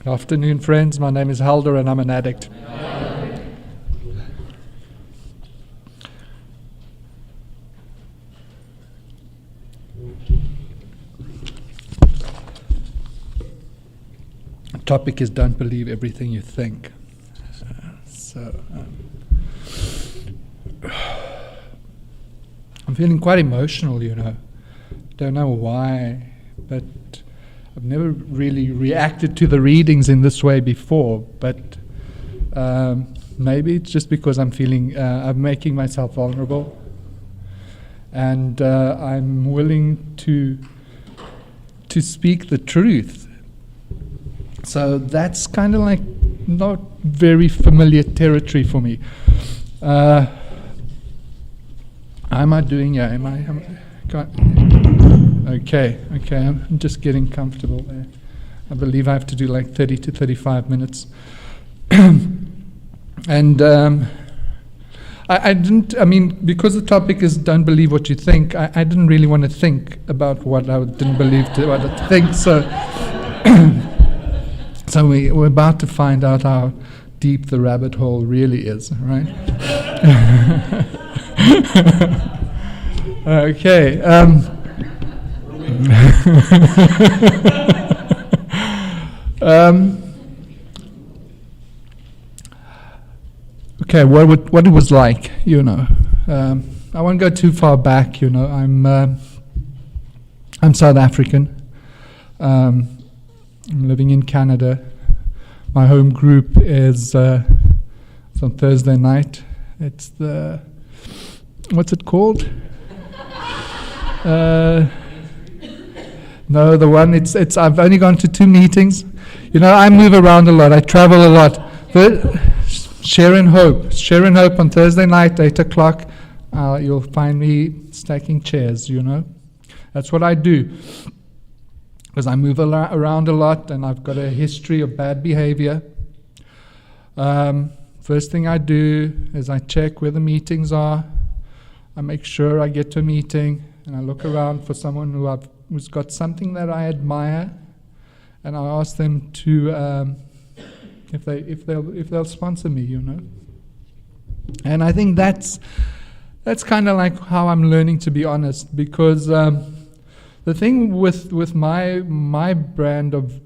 Good afternoon, friends. My name is Helder and I'm an addict. The topic is don't believe everything you think. I'm feeling quite emotional, Don't know why, but I've never really reacted to the readings in this way before, but maybe it's just because I'm making myself vulnerable, and I'm willing to speak the truth. So that's kind of like not very familiar territory for me. How am I doing here? Okay, I'm just getting comfortable there. I believe I have to do like 30 to 35 minutes. And because the topic is don't believe what you think, I didn't really want to think about what I didn't believe what I think, so so we're about to find out how deep the rabbit hole really is, right? Okay. Okay, what it was like, I won't go too far back, I'm South African. I'm living in Canada. My home group is it's on Thursday night. It's what's it called? No, the one it's I've only gone to 2 meetings. I move around a lot. I travel a lot. Share and Hope on Thursday night, 8:00. You'll find me stacking chairs. That's what I do. Because I move around a lot and I've got a history of bad behavior. First thing I do is I check where the meetings are. I make sure I get to a meeting and I look around for someone who's got something that I admire, and I ask them to if they'll sponsor me, And I think that's kind of like how I'm learning to be honest, because the thing with my brand of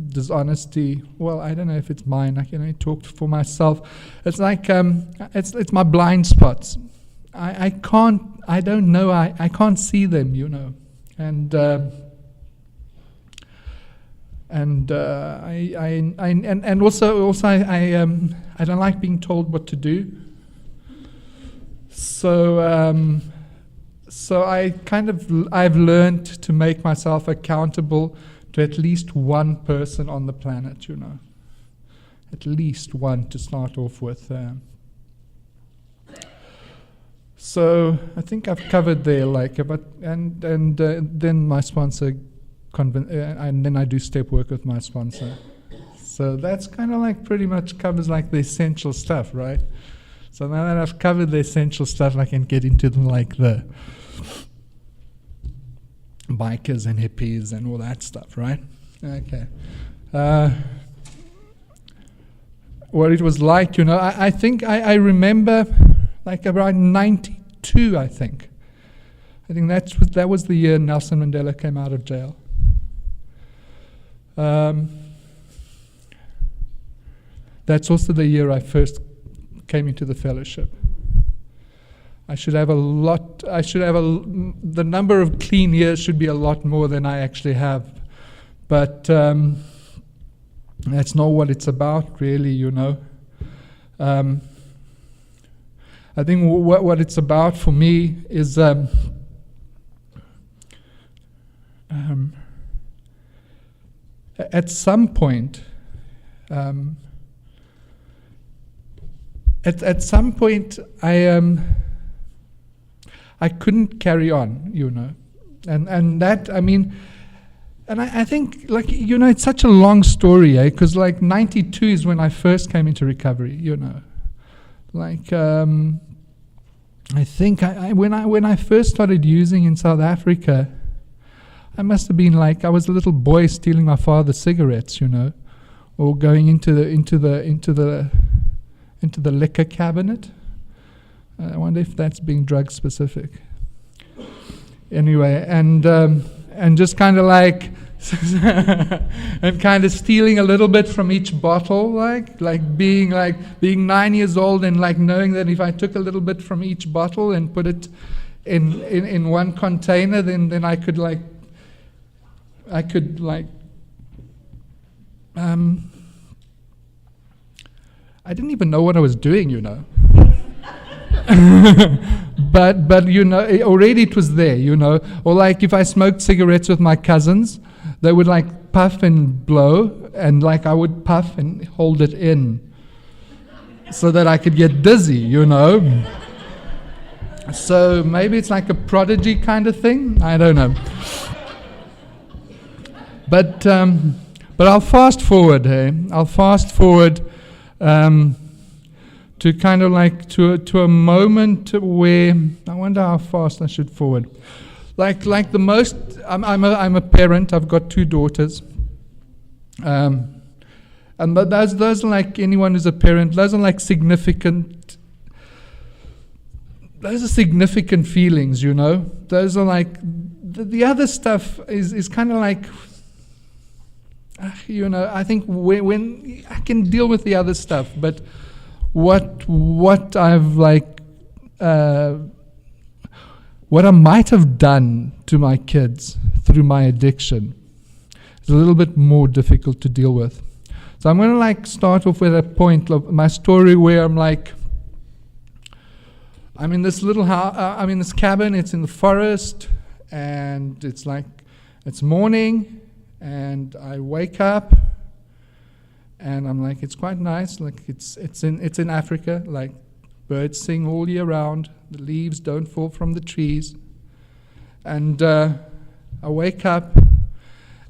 dishonesty, well, I don't know if it's mine. I can only talk for myself. It's like it's my blind spots. I don't know. I can't see them, and also I don't like being told what to do. So I've learned to make myself accountable to at least one person on the planet, at least one to start off with. So I think I've covered there, then my sponsor, and then I do step work with my sponsor. So that's kind of like pretty much covers like the essential stuff, right? So now that I've covered the essential stuff, I can get into the bikers and hippies and all that stuff, right? Okay. What it was like, I think I remember like around 92, I think. I think that was the year Nelson Mandela came out of jail. That's also the year I first came into the fellowship. The number of clean years should be a lot more than I actually have. But that's not what it's about, really, I think what it's about for me is at some point, I couldn't carry on, and that, and I think, it's such a long story, because 92 is when I first came into recovery, I think when I first started using in South Africa, I must have been I was a little boy stealing my father's cigarettes, or going into the liquor cabinet. I wonder if that's being drug specific. Anyway, and just kind of like, and kind of stealing a little bit from each bottle, like being 9 years old and like knowing that if I took a little bit from each bottle and put it in one container, then I could I didn't even know what I was doing, you know. but you know, already it was there, you know. Or like if I smoked cigarettes with my cousins, they would like puff and blow, and like I would puff and hold it in so that I could get dizzy, you know. So maybe it's like a prodigy kind of thing. I don't know. But I'll fast forward, hey? I'll fast forward to kind of like to a moment where I wonder how fast I should forward. Like the most, I'm a parent. I've got 2 daughters, and those are like anyone who's a parent. Those are like significant. Those are significant feelings, you know. Those are like the other stuff is kind of like. You know, I think when I can deal with the other stuff, but what I've like, what I might have done to my kids through my addiction is a little bit more difficult to deal with. So I'm going to like start off with a point of my story where I'm like, I'm in this little house, I'm in this cabin, it's in the forest, and it's like, it's morning. And I wake up, and I'm like, it's quite nice. Like it's in Africa. Like birds sing all year round. The leaves don't fall from the trees. And I wake up,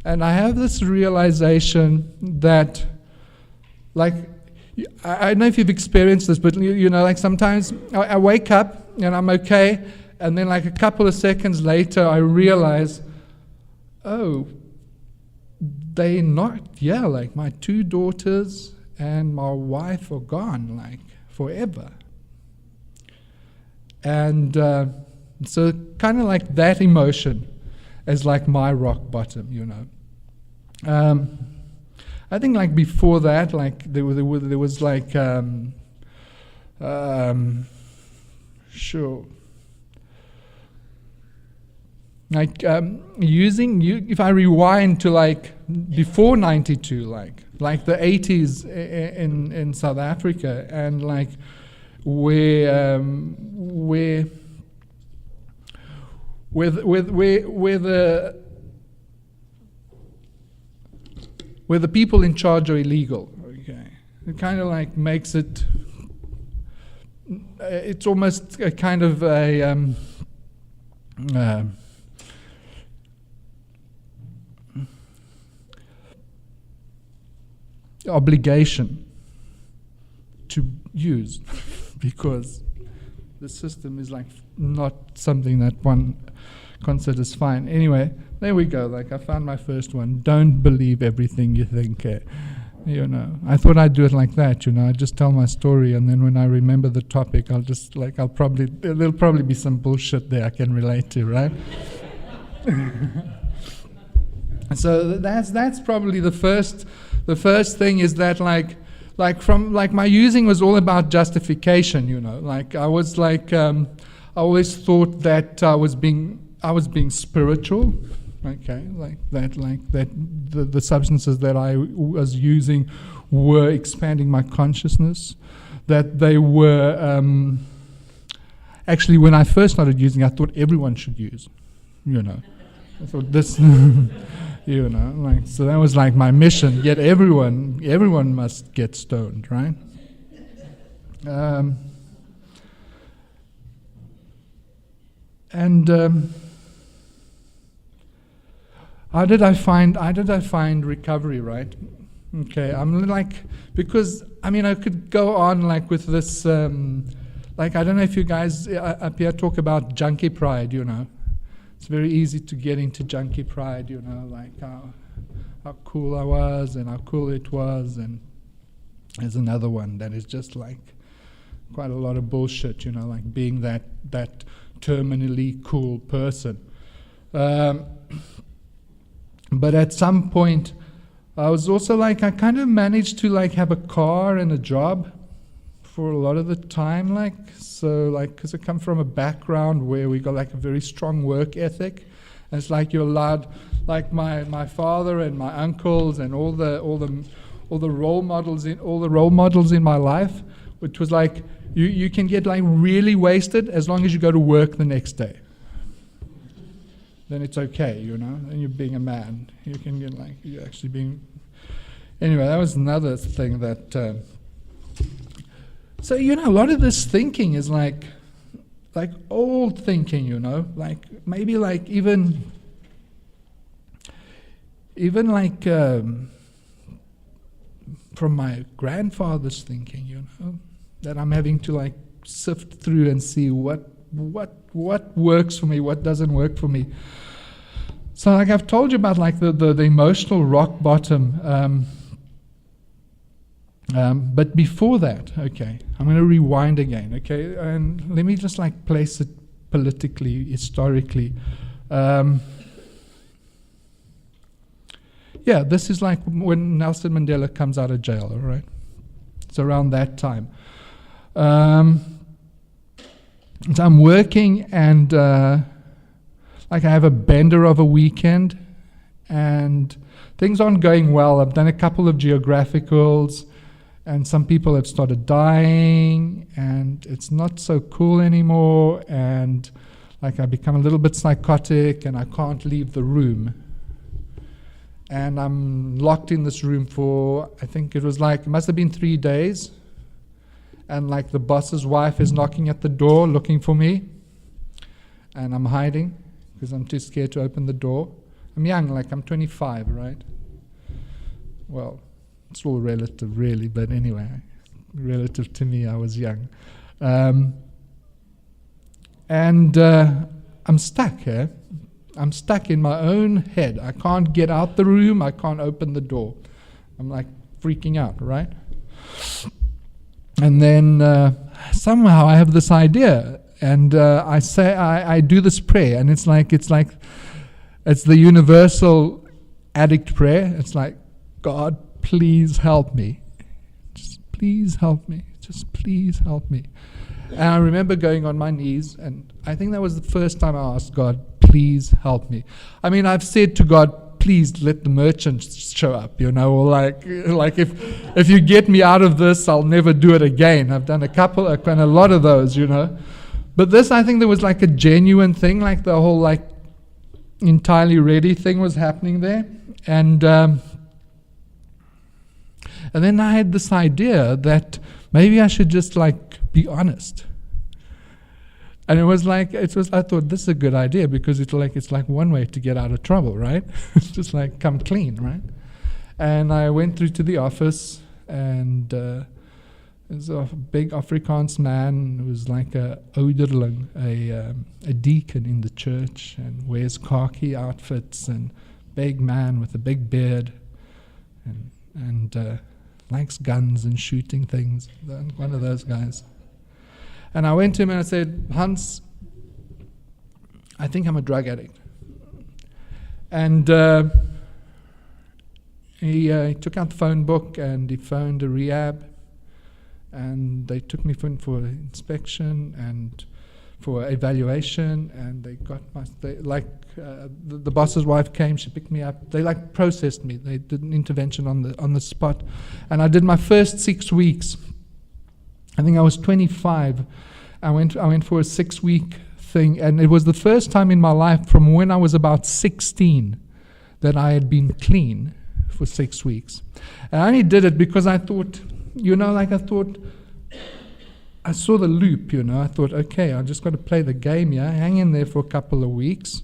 and I have this realization that, like, I don't know if you've experienced this, but you know, like sometimes I wake up and I'm okay, and then like a couple of seconds later, I realize, oh. They're not, yeah, like my 2 daughters and my wife are gone, like forever. And so kind of like that emotion is like my rock bottom, you know. I think like before that, like there was like, sure. Like if I rewind to like before '92, like the '80s in South Africa, and like where the people in charge are illegal. Okay, it kind of like makes it. It's almost a kind of a. Obligation to use because the system is like not something that one considers fine. Anyway, there we go. Like I found my first one. Don't believe everything you think. You know, I thought I'd do it like that. You know, I just tell my story, and then when I remember the topic, there'll probably be some bullshit there I can relate to, right? So that's probably the first. The first thing is that like my using was all about justification, you know. Like I was like I always thought that I was being spiritual, okay, like that the substances that I was using were expanding my consciousness, that they were actually when I first started using, I thought everyone should use, you know. I thought this. You know, like so that was like my mission. Yet everyone must get stoned, right? How did I find recovery, right? Okay, I'm like, because I mean I could go on like with this, like I don't know if you guys up here talk about junkie pride, you know. It's very easy to get into junkie pride, you know, like how cool I was and how cool it was, and there's another one that is just like quite a lot of bullshit, like being that terminally cool person. But at some point, I was also like, I kind of managed to like have a car and a job for a lot of the time, because I come from a background where we got like a very strong work ethic. And it's like you're allowed, like my father and my uncles and all the role models in my life, which was like you can get like really wasted as long as you go to work the next day. Then it's okay, and you're being a man. You can get like, you're actually being... Anyway, that was another thing that... So, a lot of this thinking is like old thinking, like maybe like even like from my grandfather's thinking, that I'm having to like sift through and see what works for me, what doesn't work for me. So like I've told you about like the emotional rock bottom, but before that, okay, I'm going to rewind again, okay, and let me just like place it politically, historically. Yeah, this is like when Nelson Mandela comes out of jail, all right? It's around that time. So I'm working and like I have a bender of a weekend and things aren't going well. I've done a couple of geographicals and some people have started dying and it's not so cool anymore, and like I become a little bit psychotic and I can't leave the room. And I'm locked in this room for, I think it was like, it must have been 3 days. And like the boss's wife is knocking at the door looking for me. And I'm hiding because I'm too scared to open the door. I'm young, like I'm 25, right? Well, it's all relative really, but anyway, relative to me, I was young. And I'm stuck here. I'm stuck in my own head. I can't get out the room. I can't open the door. I'm like freaking out, right? And then somehow I have this idea, and I say I do this prayer, and it's the universal addict prayer. It's like, God, please help me. Just please help me. Just please help me. And I remember going on my knees, and I think that was the first time I asked God, please help me. I mean, I've said to God, please let the merchants show up, or like if you get me out of this, I'll never do it again. I've done a lot of those, But this, I think there was like a genuine thing, like the whole like entirely ready thing was happening there. And then I had this idea that maybe I should just like be honest. And I thought this is a good idea because it's like one way to get out of trouble, right? It's just like come clean, right? And I went through to the office, and there's a big Afrikaans man who was like a ouderling, a deacon in the church, and wears khaki outfits, and big man with a big beard, and likes guns and shooting things. One of those guys. And I went to him and I said, Hans, I think I'm a drug addict. And he took out the phone book and he phoned a rehab. And they took me for inspection and for evaluation. And they got the boss's wife came, she picked me up. They like processed me. They did an intervention on the spot. And I did my first 6 weeks. I think I was 25. I went for a 6-week thing, and it was the first time in my life from when I was about 16 that I had been clean for 6 weeks. And I only did it because I thought, I saw the loop, I thought, okay, I just got to play the game, hang in there for a couple of weeks,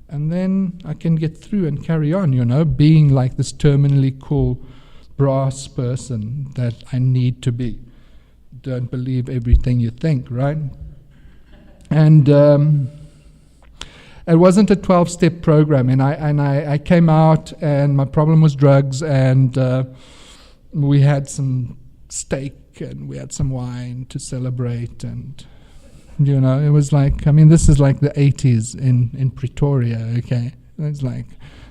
and then I can get through and carry on, being like this terminally cool brass person that I need to be. Don't believe everything you think, right? And it wasn't a 12-step program, and I came out, and my problem was drugs, and we had some steak, and we had some wine to celebrate, and it was like, this is like the 80s in Pretoria, okay? It's like,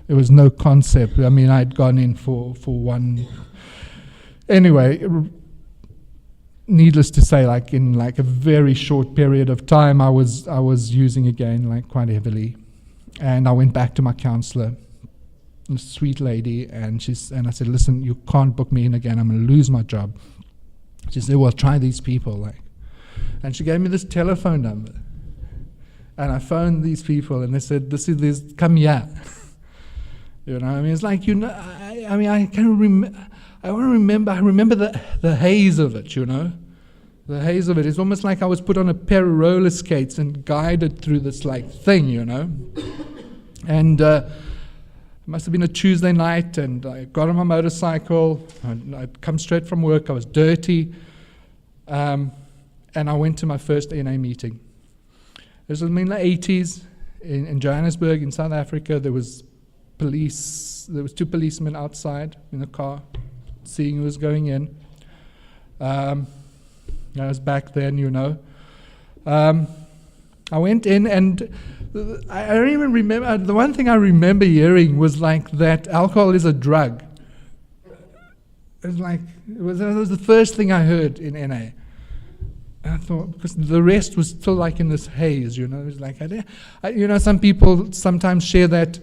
there was no concept. I'd gone in for one. Anyway, needless to say, in a very short period of time, I was using again, quite heavily. And I went back to my counselor, a sweet lady, and I said, listen, you can't book me in again. I'm going to lose my job. She said, well, try these people, And she gave me this telephone number. And I phoned these people, and they said, come here. It's like, I can remember. I remember the haze of it, The haze of it. It's almost like I was put on a pair of roller skates and guided through this thing, And it must have been a Tuesday night, and I got on my motorcycle, and I'd come straight from work, I was dirty, and I went to my first NA meeting. This was in the 80s, in Johannesburg, in South Africa. There was two policemen outside in a car, seeing who was going in. I was back then, I went in, and I don't even remember. The one thing I remember hearing was that alcohol is a drug. It was the first thing I heard in NA. I thought, because the rest was still in this haze, It was some people sometimes share that.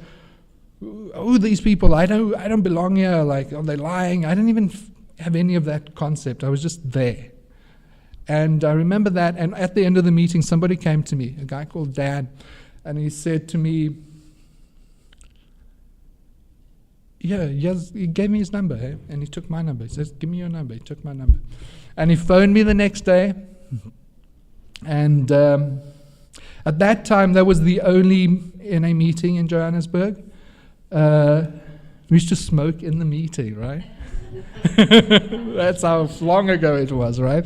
Oh, these people, I don't belong here. Are they lying? I didn't even have any of that concept. I was just there. And I remember that, and at the end of the meeting, somebody came to me, a guy called Dan, and he said to me, he gave me his number, hey? And he took my number. He says, give me your number. He took my number. And he phoned me the next day, and at that time, that was the only NA meeting in Johannesburg. We used to smoke in the meeting, right? That's how long ago it was, right?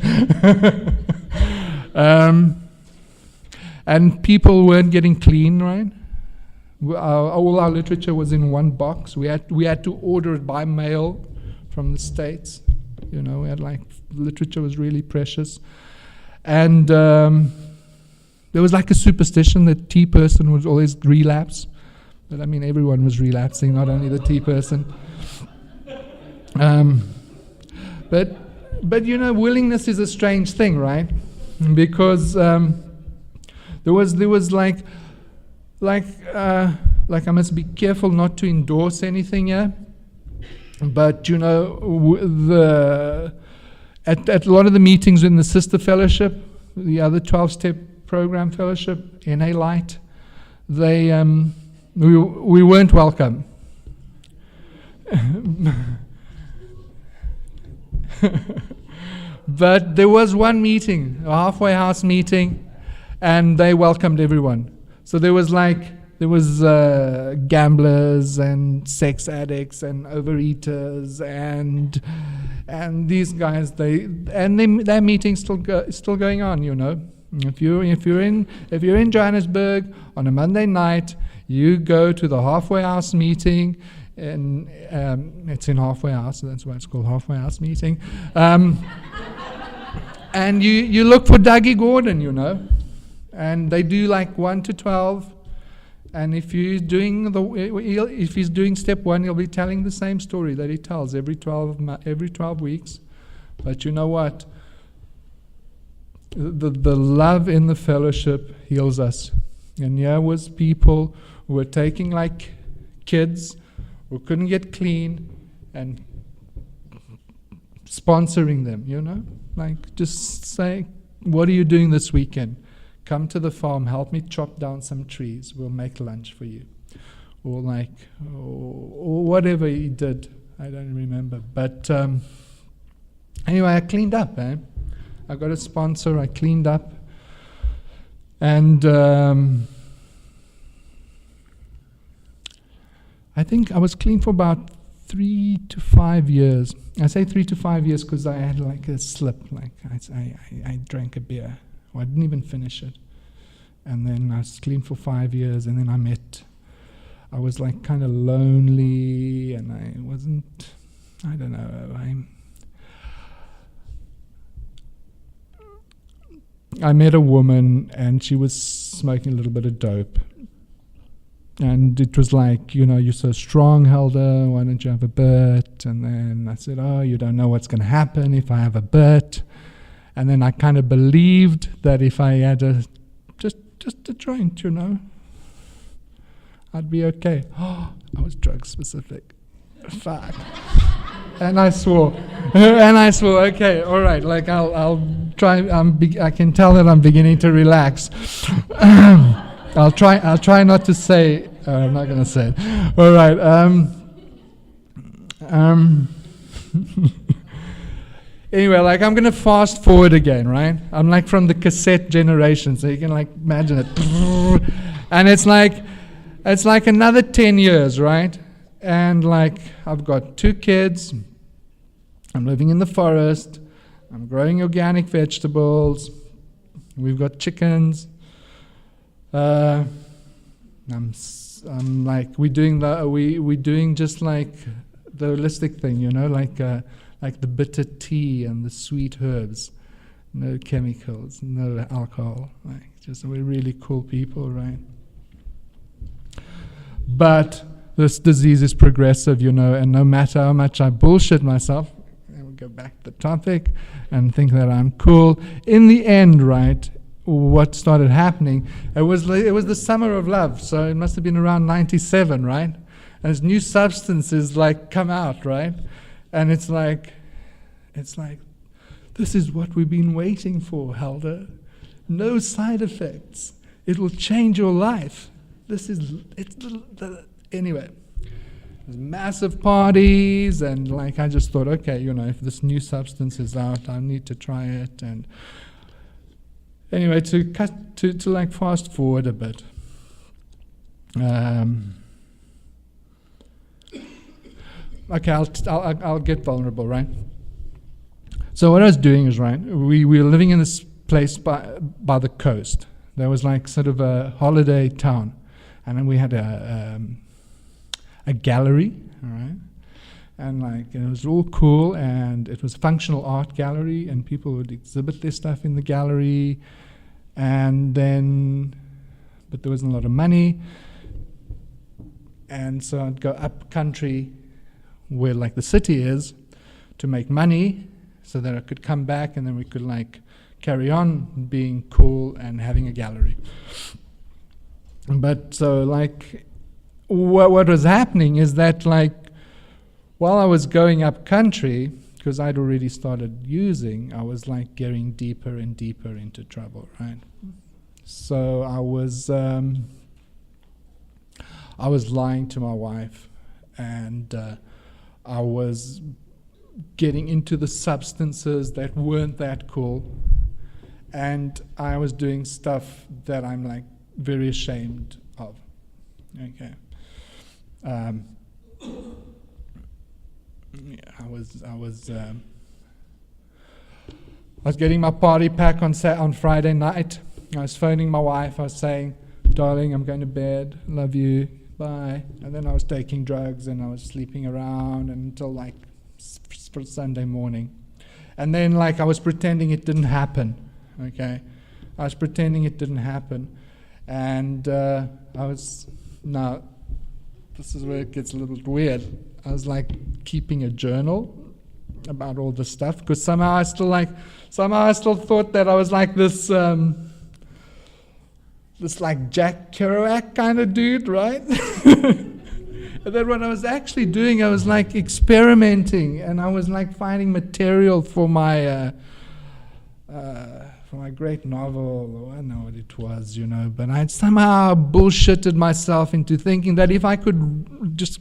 And people weren't getting clean, right? All our literature was in one box. We had to order it by mail from the States. We had literature was really precious. And there was a superstition that T person would always relapse. But everyone was relapsing, not only the T person. But willingness is a strange thing, right? Because there was I must be careful not to endorse anything here. But at a lot of the meetings in the Sister Fellowship, the other 12-step program fellowship, NA Light, they we weren't welcome. But there was one meeting, a halfway house meeting, and they welcomed everyone. So there was gamblers and sex addicts and overeaters and these guys. Their meeting's still going on. If you're in Johannesburg on a Monday night, you go to the halfway house meeting. And it's in halfway house, so that's why it's called halfway house meeting. And you look for Dougie Gordon, and they do 1 to 12. And if he's doing step 1, he'll be telling the same story that he tells every 12 weeks. But you know what? The love in the fellowship heals us. And here was people who were taking kids who couldn't get clean and sponsoring them, just say, what are you doing this weekend? Come to the farm, help me chop down some trees, we'll make lunch for you. Or whatever he did, I don't remember. But anyway, I cleaned up, I got a sponsor, I cleaned up. And I think I was clean for about 3 to 5 years. I say 3 to 5 years because I had a slip. I drank a beer. Well, I didn't even finish it. And then I was clean for 5 years, and then I was like kind of lonely, and I don't know, I met a woman, and she was smoking a little bit of dope. And it was like, you're so strong, Helder, why don't you have a bit? And then I said, oh, you don't know what's going to happen if I have a bit. And then I kind of believed that if I had just a joint, I'd be okay. Oh, I was drug specific. Fuck. And I swore. Okay, all right. Like I'll try. I can tell that I'm beginning to relax. I'll try not to say. I'm not gonna say it. All right. Anyway, like I'm gonna fast forward again, right? I'm like from the cassette generation, so you can like imagine it. And it's like another 10 years, right? And like I've got 2 kids. I'm living in the forest. I'm growing organic vegetables. We've got chickens. I'm like we're doing just like the holistic thing, like the bitter tea and the sweet herbs, no chemicals, no alcohol. Like just we're really cool people, right? But this disease is progressive, and no matter how much I bullshit myself, I will go back to the topic and think that I'm cool. In the end, right, what started happening, it was the summer of love, so it must have been around 97, right? And this new substances like come out, right? And it's like, this is what we've been waiting for, Helder. No side effects. It will change your life. Anyway, there's massive parties, and like I just thought, okay, if this new substance is out, I need to try it. And anyway, to like fast forward a bit. Okay, I'll get vulnerable, right? So what I was doing is, right, we were living in this place by the coast. There was like sort of a holiday town. And then we had a gallery, all right? And like it was all cool, and it was a functional art gallery, and people would exhibit their stuff in the gallery. And then, but there wasn't a lot of money. And so I'd go up country where like the city is to make money so that I could come back, and then we could like carry on being cool and having a gallery. But so like what was happening is that like while I was going up country, because I'd already started using, I was like getting deeper and deeper into trouble, right? So I was lying to my wife, and I was getting into the substances that weren't that cool, and I was doing stuff that I'm like very ashamed of. Okay. I was getting my party pack on Friday night. I was phoning my wife. I was saying, darling, I'm going to bed. Love you. Bye. And then I was taking drugs, and I was sleeping around until like Sunday morning. And then like I was pretending it didn't happen. Okay. I was pretending it didn't happen. And now this is where it gets a little weird. I was like keeping a journal about all this stuff, because somehow I still thought that I was like this like Jack Kerouac kind of dude, right? And then what I was actually doing, I was like experimenting, and I was like finding material for my great novel. I don't know what it was, but I somehow bullshitted myself into thinking that if I could just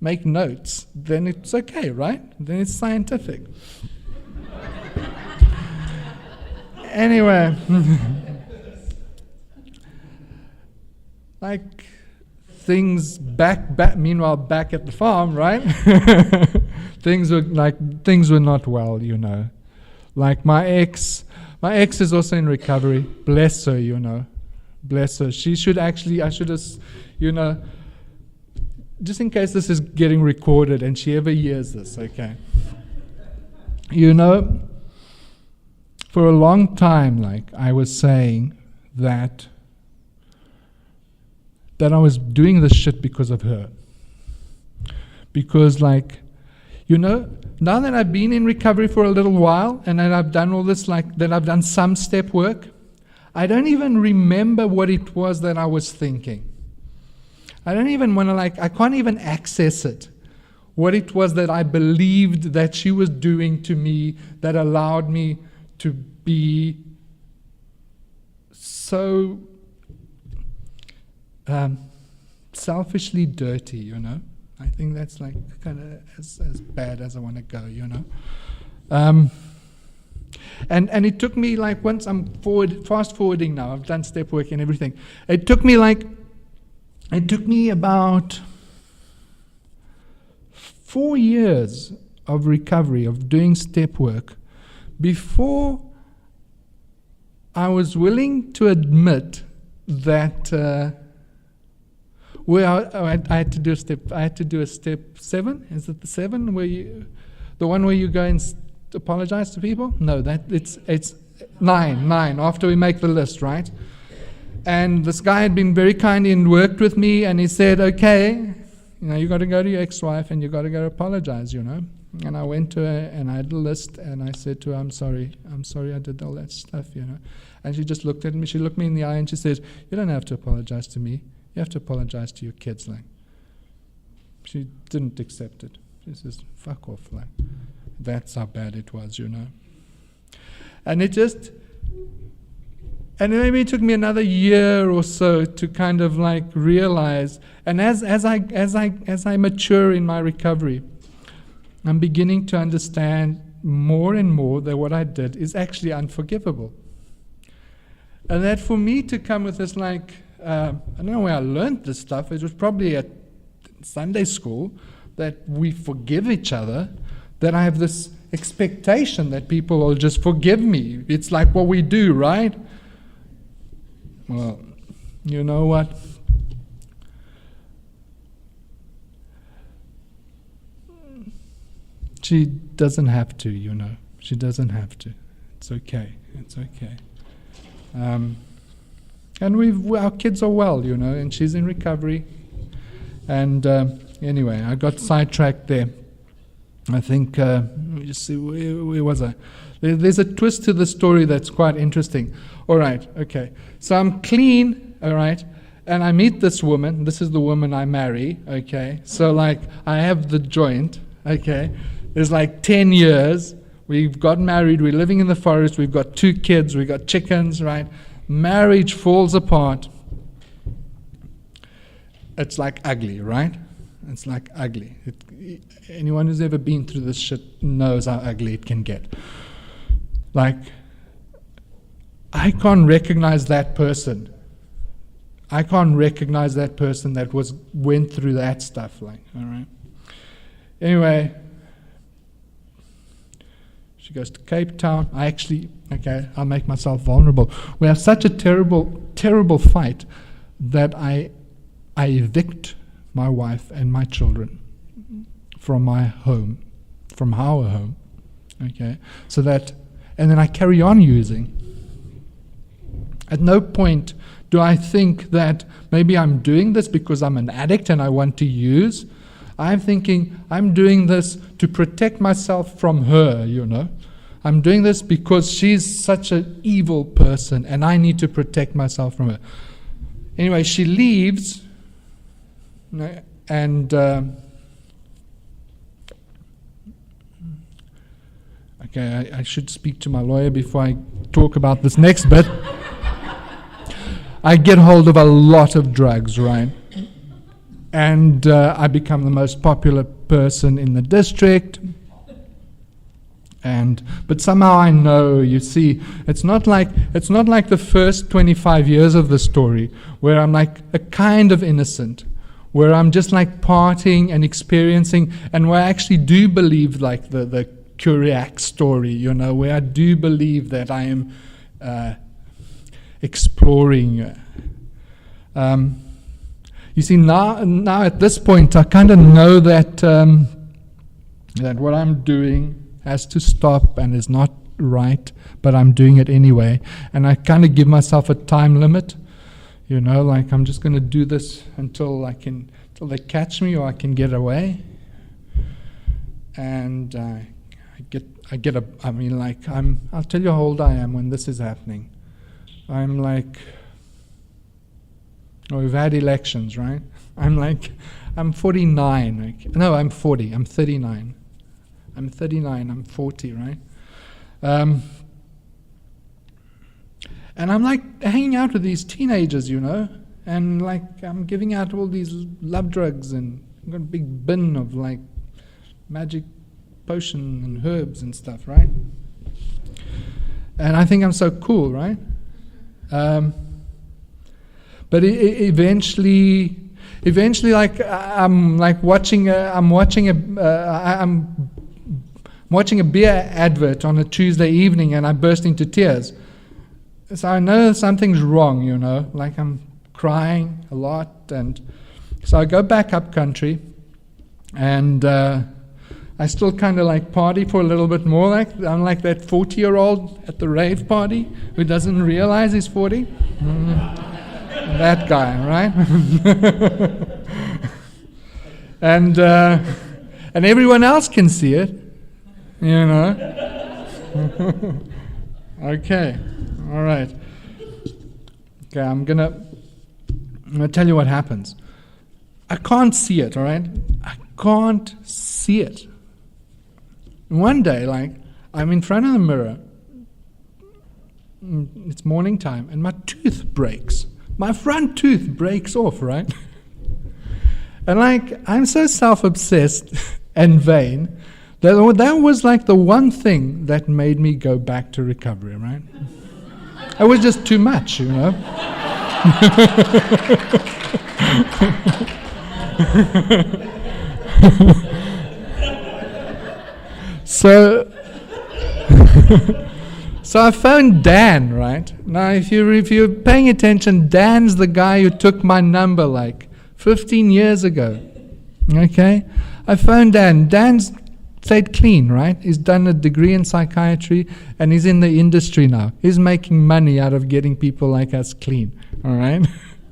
make notes, then it's okay, right? Then it's scientific. Anyway, like things meanwhile back at the farm, right? things were not well, Like my ex is also in recovery, bless her, Bless her. She should actually, I should have, just in case this is getting recorded and she ever hears this, okay. For a long time, I was saying that I was doing this shit because of her. Because, now that I've been in recovery for a little while and that I've done all this, that I've done some step work, I don't even remember what it was that I was thinking. I don't even want to, I can't even access it. What it was that I believed that she was doing to me that allowed me to be so selfishly dirty, I think that's kind of as bad as I want to go, And it took me once I'm fast forwarding now, I've done step work and everything. It took me about 4 years of recovery, of doing step work, before I was willing to admit that I had to do a step. I had to do a step 7. Is it the 7 the one where you go and apologize to people? No, it's 9. After we make the list, right? And this guy had been very kind and worked with me, and he said, "Okay, you got to go to your ex-wife and you got to go apologize, And I went to her and I had a list and I said to her, I'm sorry I did all that stuff, And she just looked at me, she looked me in the eye and she said, "You don't have to apologize to me. You have to apologize to your kids." She didn't accept it. She says, "Fuck off." That's how bad it was, And and maybe it took me another year or so to kind of realize. And as I mature in my recovery, I'm beginning to understand more and more that what I did is actually unforgivable. And that for me to come with this I don't know where I learned this stuff. It was probably at Sunday school, that we forgive each other, that I have this expectation that people will just forgive me. It's like what we do, right? Well, you know what? She doesn't have to, She doesn't have to. It's okay. It's okay. And our kids are well, and she's in recovery. And anyway, I got sidetracked there. I think, let me just see, where was I? There's a twist to the story that's quite interesting. All right, okay. So I'm clean, all right, and I meet this woman. This is the woman I marry, okay. So I have the joint, okay. There's 10 years. We've got married. We're living in the forest. We've got 2 kids. We've got chickens, right? Marriage falls apart. It's ugly, right? It's ugly. Anyone who's ever been through this shit knows how ugly it can get. I can't recognize that person. I can't recognize that person that went through that stuff. All right. Anyway, she goes to Cape Town. I'll make myself vulnerable. We have such a terrible, terrible fight that I evict my wife and my children from my home, from our home. Okay, and then I carry on using. At no point do I think that maybe I'm doing this because I'm an addict and I want to use. I'm thinking I'm doing this to protect myself from her, I'm doing this because she's such an evil person and I need to protect myself from her. Anyway, she leaves, and okay, I should speak to my lawyer before I talk about this next bit. I get hold of a lot of drugs, right? And I become the most popular person in the district. But somehow I know, you see, it's not like the first 25 years of the story where I'm a kind of innocent, where I'm just partying and experiencing, and where I actually do believe the Kuriak story, where I do believe that I am exploring You see, now at this point, I kind of know that that what I'm doing has to stop and is not right, but I'm doing it anyway. And I kind of give myself a time limit, like I'm just going to do this until they catch me or I can get away. And I'll tell you how old I am when this is happening. We've had elections, right? I'm 49. No, I'm 40. I'm 39. I'm 39. I'm 40, right? And I'm hanging out with these teenagers, and I'm giving out all these love drugs, and I've got a big bin of magic potion and herbs and stuff, right? And I think I'm so cool, right? But eventually, I'm watching a beer advert on a Tuesday evening, and I burst into tears. So I know something's wrong, I'm crying a lot, and so I go back up country, and I still kind of party for a little bit more. I'm like that 40-year-old at the rave party who doesn't realize he's 40. That guy, right? And everyone else can see it, Okay, all right. Okay, I'm gonna tell you what happens. I can't see it, all right? I can't see it. One day, I'm in front of the mirror. It's morning time, and my tooth breaks. My front tooth breaks off, right? And I'm so self-obsessed and vain that was the one thing that made me go back to recovery, right? It was just too much, So I phoned Dan, right? Now, if you're paying attention, Dan's the guy who took my number 15 years ago. Okay? I phoned Dan. Dan's stayed clean, right? He's done a degree in psychiatry, and he's in the industry now. He's making money out of getting people like us clean, all right?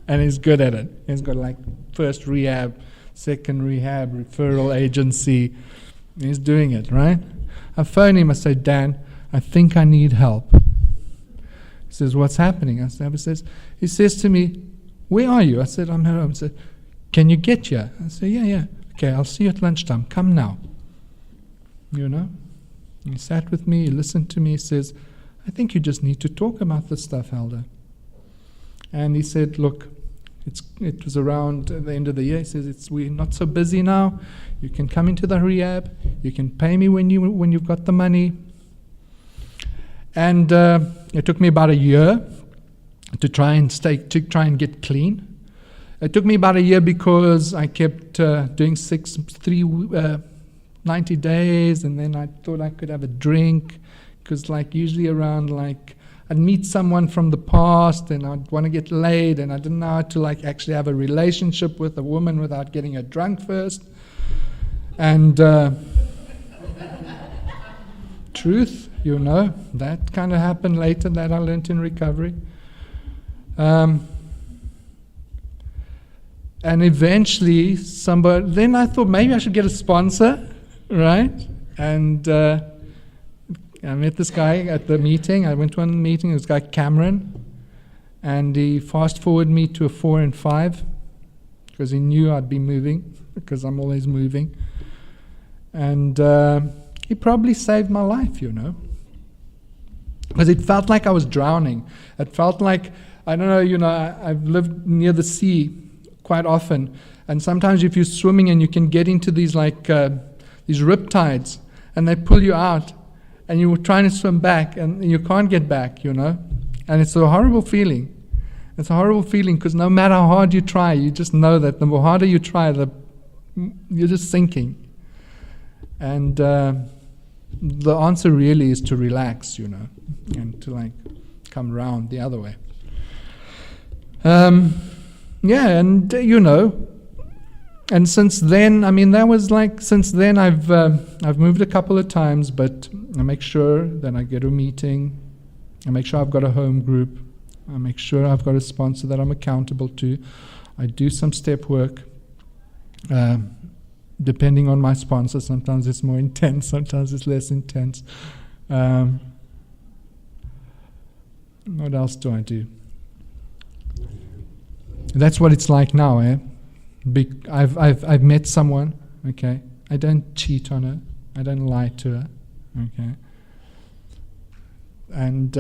And he's good at it. He's got first rehab, second rehab, referral agency. He's doing it, right? I phone him. I say, Dan, I think I need help. He says, what's happening? He says to me, where are you? I said, I'm at home. He said, can you get here? I said, yeah. Okay, I'll see you at lunchtime. Come now. He sat with me, he listened to me, he says, I think you just need to talk about this stuff, Helder. And he said, look, it was around the end of the year. He says, we're not so busy now. You can come into the rehab. You can pay me when you've got the money. And it took me about a year to try and get clean. It took me about a year because I kept doing 90 days, and then I thought I could have a drink, because usually around I'd meet someone from the past, and I'd want to get laid, and I didn't know how to actually have a relationship with a woman without getting her drunk first. And truth, that kind of happened later, that I learned in recovery. And eventually then I thought maybe I should get a sponsor, right? And I met this guy at the meeting. I went to one meeting, this guy Cameron, and he fast-forwarded me to a 4 and 5, because he knew I'd be moving, because I'm always moving. And he probably saved my life, because it felt like I was drowning. It felt like, I don't know, I've lived near the sea quite often, and sometimes if you're swimming and you can get into these these riptides, and they pull you out, and you're trying to swim back, and you can't get back, and it's a horrible feeling. It's a horrible feeling, because no matter how hard you try, you just know that the more harder you try, you're just sinking. And the answer really is to relax, and to come round the other way. yeah, and and since then, since then I've moved a couple of times, but I make sure that I get a meeting. I make sure I've got a home group. I make sure I've got a sponsor that I'm accountable to. I do some step work, depending on my sponsor. Sometimes it's more intense, sometimes it's less intense. What else do I do? That's what it's like now, eh? I've met someone, okay? I don't cheat on her. I don't lie to her, okay? And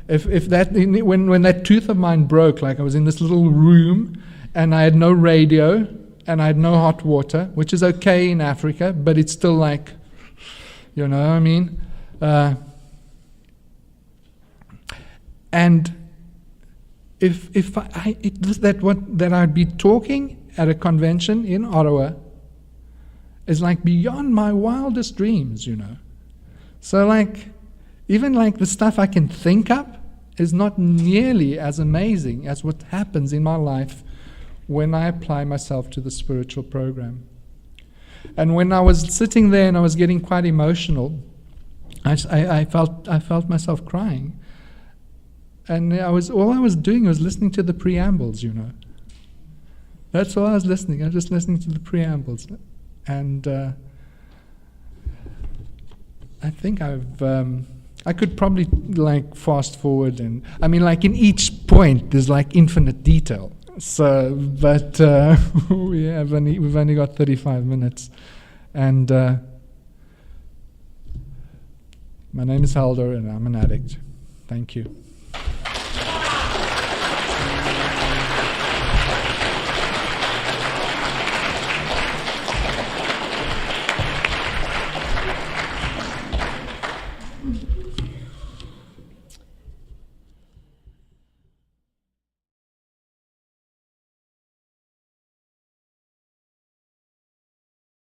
if that when that tooth of mine broke, like I was in this little room and I had no radio and I had no hot water, which is okay in Africa, but it's still like, you know what I mean? And if that I'd be talking at a convention in Ottawa is like beyond my wildest dreams, So even the stuff I can think up is not nearly as amazing as what happens in my life when I apply myself to the spiritual program. And when I was sitting there and I was getting quite emotional, I felt myself crying. And all I was doing was listening to the preambles, That's all I was listening. I was just listening to the preambles. And I think I could probably fast forward, and in each point there's infinite detail. So, but we've only got 35 minutes, and my name is Helder, and I'm an addict. Thank you.